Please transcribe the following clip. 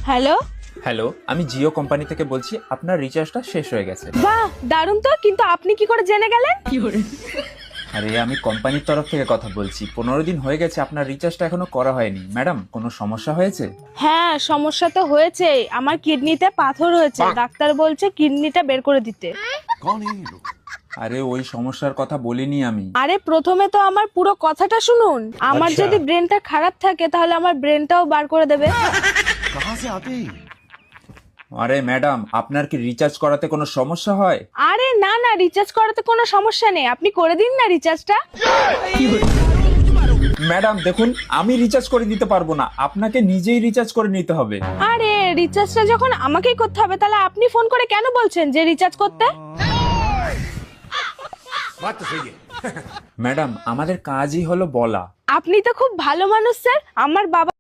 Hello. Hello, আমি Jio company থেকে বলছি। আপনার রিচার্জটা শেষ হয়ে গেছে। বাহ, দারুণ তো। কিন্তু আপনি কি করে জেনে গেলেন? আরে আমি কোম্পানির তরফ থেকে কথা বলছি। 15 দিন হয়ে গেছে, আপনার রিচার্জটা এখনো করা হয়নি। ম্যাডাম, কোনো সমস্যা হয়েছে? হ্যাঁ, সমস্যা তো হয়েছে। আমার কিডনিতে পাথর হয়েছে, ডাক্তার বলছে কিডনিটা বের করে দিতে। আরে ওই সমস্যার কথা বলিনি আমি। আরে প্রথমে তো আমার পুরো কথাটা শুনুন। আমার আচ্ছা। যদি ব্রেনটা খারাপ থাকে তাহলে আমার ব্রেনটাও বার করে দেবে। আরে ম্যাডাম, আপনার কি রিচার্জ করাতে কোনো সমস্যা হয়? আরে না না, রিচার্জ করাতে কোনো সমস্যা নেই, আপনি করে দিন না রিচার্জটা। ম্যাডাম দেখুন, আমি রিচার্জ করে দিতে পারবো না, আপনাকে নিজেই রিচার্জ করে নিতে হবে। আরে রিচার্জটা যখন আমাকেই করতে হবে তাহলে আপনি ফোন করে কেন বলছেন যে রিচার্জ করতে? ম্যাডাম, আমাদের কাজই হলো বলা। আপনি তো খুব ভালো মানুষ স্যার। আমার বাবা